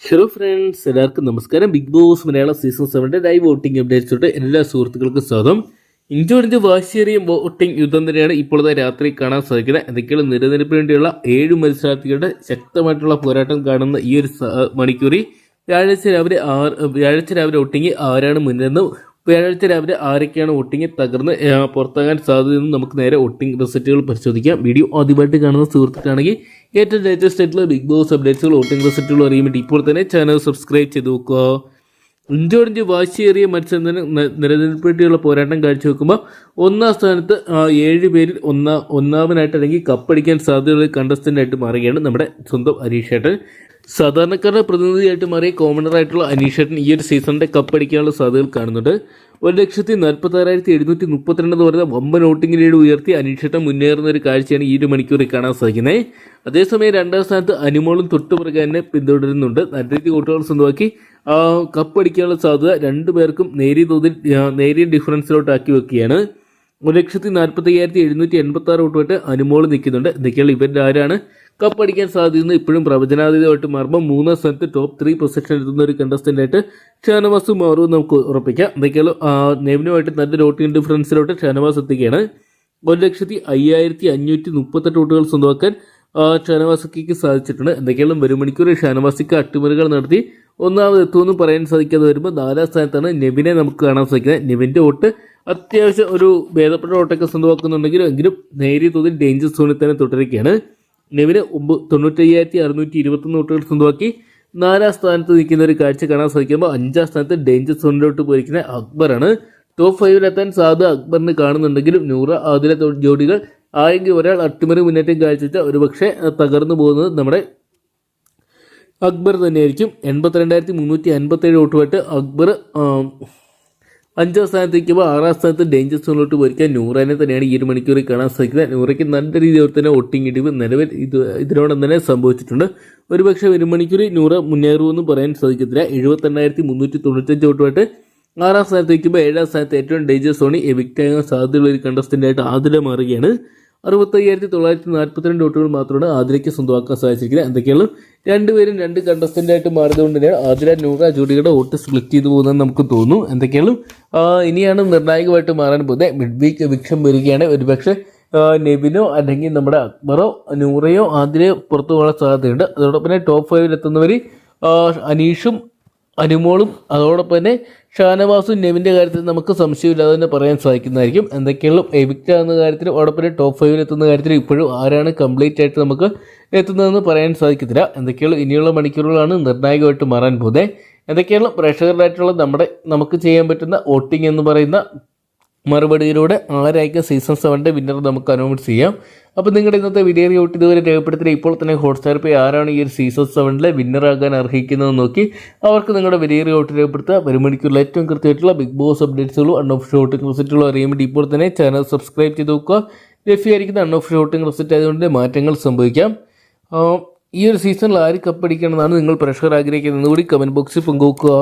Hello friends, എല്ലാവർക്കും നമസ്കാരം. Bigg Boss Malayalam season 7 live voting അപ്ഡേറ്റ്സോട്ട് എല്ലാ സുഹൃത്തുക്കൾക്കും സ്വാഗതം. ഇന്ത്യയുടെ വാശിയേറിയ വോട്ടിംഗ് യുദ്ധം തന്നെയാണ് ഇപ്പോഴത്തെ രാത്രി കാണാൻ സാധിക്കുന്നത്. എന്തൊക്കെയാണ് നിലനിൽപ്പിന് വേണ്ടിയുള്ള 7 മത്സരാർത്ഥികളുടെ ശക്തമായിട്ടുള്ള പോരാട്ടം കാണുന്ന ഈ ഒരു മണിക്കൂറിൽ വ്യാഴാഴ്ച രാവിലെ വോട്ടിംഗ് ആരാണ് മുന്നിലെന്നും വ്യാഴാഴ്ച രാവിലെ ആരൊക്കെയാണ് വോട്ടിംഗ് തകർന്ന് പുറത്താകാൻ സാധ്യതയെന്നും നമുക്ക് നേരെ വോട്ടിംഗ് റിസൾട്ടുകൾ പരിശോധിക്കാം. വീഡിയോ ആദ്യമായിട്ട് കാണുന്ന സുഹൃത്തുക്കാണെങ്കിൽ ഏറ്റവും ലേറ്റസ്റ്റ് ആയിട്ടുള്ള ബിഗ് ബോസ് അപ്ഡേറ്റ്സുകൾ വോട്ടിംഗ് റിസൾട്ടുകൾ അറിയാൻ വേണ്ടി ഇപ്പോൾ തന്നെ ചാനൽ സബ്സ്ക്രൈബ് ചെയ്ത് നോക്കുക. ഇന്ത്യയോടെ വാശിയേറിയ മത്സരം നിലനിൽപ്പിനുള്ള പോരാട്ടം കാഴ്ചവെക്കുമ്പോൾ ഒന്നാം സ്ഥാനത്ത് 7 പേരിൽ ഒന്നാമനായിട്ട് അല്ലെങ്കിൽ കപ്പടിക്കാൻ സാധ്യതയുള്ള കണ്ടസ്റ്റൻ്റായിട്ട് മാറുകയാണ് നമ്മുടെ സ്വന്തം അനീഷേട്ടൻ. സാധാരണക്കാരുടെ പ്രതിനിധിയായിട്ട് മാറിയ കോമണറായിട്ടുള്ള അനീഷേട്ടൻ ഈ ഒരു സീസണിൻ്റെ കപ്പടിക്കാനുള്ള സാധ്യതകൾ കാണുന്നുണ്ട്. 1,46,732 എന്ന് പറയുന്ന വമ്പൻ വോട്ടിംഗ് ലീഡ് ഉയർത്തി അനീഷേട്ടൻ മുന്നേറുന്ന ഒരു കാഴ്ചയാണ് ഈ ഒരു മണിക്കൂറിൽ കാണാൻ സാധിക്കുന്നത്. അതേസമയം രണ്ടാം സ്ഥാനത്ത് അനുമോളും തൊട്ടുപുറകെ തന്നെ പിന്തുടരുന്നുണ്ട്. നല്ല രീതിയിൽ വോട്ടുകൾ സ്വന്തമാക്കി കപ്പടിക്കാനുള്ള സാധ്യത രണ്ടുപേർക്കും നേരിയ ഡിഫറൻസിലോട്ടാക്കി വെക്കുകയാണ്. 1,45,786 വോട്ടുമായിട്ട് അനുമോൾ നിൽക്കുന്നുണ്ട്. എന്തൊക്കെയാണ് ഇവരുടെ ആരാണ് കപ്പടിക്കാൻ സാധ്യതയെന്ന് ഇപ്പോഴും പ്രവചനാതീതമായിട്ട് മാറുമ്പോൾ മൂന്നാം സ്ഥാനത്ത് ടോപ്പ് 3 പൊസിഷൻ എത്തുന്ന ഒരു കണ്ടസ്റ്റൻ്റായിട്ട് ഷാനവാസ് മാറുമെന്ന് നമുക്ക് ഉറപ്പിക്കാം. എന്തൊക്കെയാണ് നെവിനുമായിട്ട് നല്ലൊരു വോട്ടിംഗ് ഡിഫറൻസിലോട്ട് ഷാനവാസ് എത്തുകയാണ്. 1,05,538 വോട്ടുകൾ സ്വന്തമാക്കാൻ ഷാനവാസിക്ക് സാധിച്ചിട്ടുണ്ട്. എന്തൊക്കെയാണ് വരും മണിക്കൂർ ഷാനവാസിക്ക് അട്ടിമറികൾ നടത്തി ഒന്നാമത് എത്തുമെന്ന് പറയാൻ സാധിക്കാതെ വരുമ്പോൾ 4ാം സ്ഥാനത്താണ് നെവിനെ നമുക്ക് കാണാൻ സാധിക്കുന്നത്. നെവിൻ്റെ വോട്ട് അത്യാവശ്യം ഒരു ഭേദപ്പെട്ട വോട്ടൊക്കെ സ്വന്തമാക്കുന്നുണ്ടെങ്കിലും എങ്കിലും നേരിയ തോതിൽ ഡേഞ്ചർ സോണിൽ തന്നെ തുടരുകയാണ്. നെവിന് 95,621 വോട്ടുകൾ സ്വന്തമാക്കി 4ാം സ്ഥാനത്ത് നിൽക്കുന്ന ഒരു കാഴ്ച കാണാൻ സാധിക്കുമ്പോൾ 5ാം സ്ഥാനത്ത് ഡേഞ്ചർ സോണിലോട്ട് പോയിരിക്കുന്ന അക്ബറാണ്. ടോപ്പ് 5-ലെത്താൻ സാധ്യത അക്ബറിന് കാണുന്നുണ്ടെങ്കിലും നൂറ ആദില ജോഡികൾ ആരെങ്കിലും ഒരാൾ അട്ടിമറി മുന്നേറ്റം കാഴ്ചവെച്ച ഒരുപക്ഷെ തകർന്നു പോകുന്നത് നമ്മുടെ അക്ബർ തന്നെയായിരിക്കും. 82,357 വോട്ടുമായിട്ട് അക്ബർ 5ാം സ്ഥാനത്ത് നിൽക്കുമ്പോൾ 6ാം സ്ഥാനത്ത് ഡേഞ്ചർ സോണിലോട്ട് പോയിരിക്കാൻ നൂറനെ തന്നെയാണ് ഈ ഒരു മണിക്കൂറിൽ കാണാൻ സാധിക്കുന്നത്. നൂറയ്ക്ക് നല്ല രീതിയിൽ തന്നെ വോട്ടിംഗ് ഇടിവ് നിലവിൽ ഇതിനോടൊപ്പം തന്നെ സംഭവിച്ചിട്ടുണ്ട്. ഒരുപക്ഷെ ഒരു മണിക്കൂറിൽ നൂറ മുന്നേറുമെന്ന് പറയാൻ സാധിക്കത്തില്ല. 78,395 വോട്ടുമായിട്ട് 6ാം സ്ഥാനത്ത് നിൽക്കുമ്പോൾ 7ാം സ്ഥാനത്ത് ഏറ്റവും ഡേഞ്ചർ സോണിൽ എവിക്റ്റ് ആകാൻ സാധ്യതയുള്ള ഒരു കണ്ടസ്റ്റൻ്റായിട്ട് ആതിര മാറുകയാണ്. 65,942 വോട്ടുകൾ മാത്രമാണ് ആതിരയ്ക്ക് സ്വന്തമാക്കാൻ സാധിച്ചിരിക്കുന്നത്. എന്തൊക്കെയാണ് രണ്ടുപേരും 2 കണ്ടസ്റ്റൻ്റായിട്ട് മാറിയതുകൊണ്ട് തന്നെയാണ് ആതിര നൂറ ജോഡിയുടെ വോട്ട് സ്പ്ലിറ്റ് ചെയ്തു പോകുന്നതെന്ന് നമുക്ക് തോന്നുന്നു. എന്തൊക്കെയാണ് ഇനിയാണ് നിർണായകമായിട്ട് മാറാൻ പോകുന്നത്. മിഡ് വീക്ക് എവിക്ഷൻ വരികയാണ്. ഒരുപക്ഷെ നെവിനോ അല്ലെങ്കിൽ നമ്മുടെ അക്ബറോ നൂറയോ ആതിരയോ പുറത്തു പോകാൻ സാധ്യതയുണ്ട്. അതോടൊപ്പം തന്നെ ടോപ്പ് 5-ലെത്തുന്നവർ അനീഷും അനുമോളും അതോടൊപ്പം തന്നെ ഷാനവാസും നെവിൻ്റെ കാര്യത്തിൽ നമുക്ക് സംശയമില്ലാതെ തന്നെ പറയാൻ സാധിക്കുന്നതായിരിക്കും. എന്തൊക്കെയുള്ള എവിക്റ്റ് ആകുന്ന കാര്യത്തിലും അതോടൊപ്പം ടോപ്പ് 5-ലെത്തുന്ന കാര്യത്തിലും ഇപ്പോഴും ആരാണ് കംപ്ലീറ്റ് ആയിട്ട് നമുക്ക് എത്തുന്നതെന്ന് പറയാൻ സാധിക്കത്തില്ല. എന്തൊക്കെയുള്ള ഇനിയുള്ള മണിക്കൂറുകളാണ് നിർണായകമായിട്ട് മാറാൻ പോകുന്നത്. എന്തൊക്കെയാണ് പ്രേക്ഷകരായിട്ടുള്ള നമുക്ക് ചെയ്യാൻ പറ്റുന്ന വോട്ടിംഗ് എന്ന് പറയുന്ന മറുപടിയിലൂടെ ആരായിരിക്കും സീസൺ 7 വിന്നർ നമുക്ക് അനൗൺസ് ചെയ്യാം. അപ്പോൾ നിങ്ങളുടെ ഇന്നത്തെ വീഡിയോ വോട്ട് ഇതുവരെ രേഖപ്പെടുത്തിയ ഇപ്പോൾ തന്നെ ഹോട്ട്സ്റ്റാർ പോയി ആരാണ് ഈ ഒരു സീസൺ 7 വിന്നറാകാൻ അർഹിക്കുന്നതെന്ന് നോക്കി അവർക്ക് നിങ്ങളുടെ വലിയ വോട്ട് രേഖപ്പെടുത്തുക. വരും മണിക്കൂറിൽ ഏറ്റവും കൃത്യമായിട്ടുള്ള ബിഗ് ബോസ് അപ്ഡേറ്റ്സുകളും അൺഒഫീഷ്യൽ വോട്ടിംഗ് റിസൾട്ടുകളും അറിയാൻ വേണ്ടി ഇപ്പോൾ തന്നെ ചാനൽ സബ്സ്ക്രൈബ് ചെയ്ത് നോക്കുക. ലഭ്യമായിരിക്കുന്ന അൺഒഫീഷ്യൽ വോട്ടിംഗ് റിസൾട്ട് ആയതുകൊണ്ട് മാറ്റങ്ങൾ സംഭവിക്കാം. ഈ ഒരു സീസണിൽ ആര് കപ്പടിക്കണമെന്നാണ് നിങ്ങൾ പ്രേക്ഷകർ ആഗ്രഹിക്കുന്നത് കൂടി കമൻറ്റ് ബോക്സിൽ പങ്കുവെക്കുക.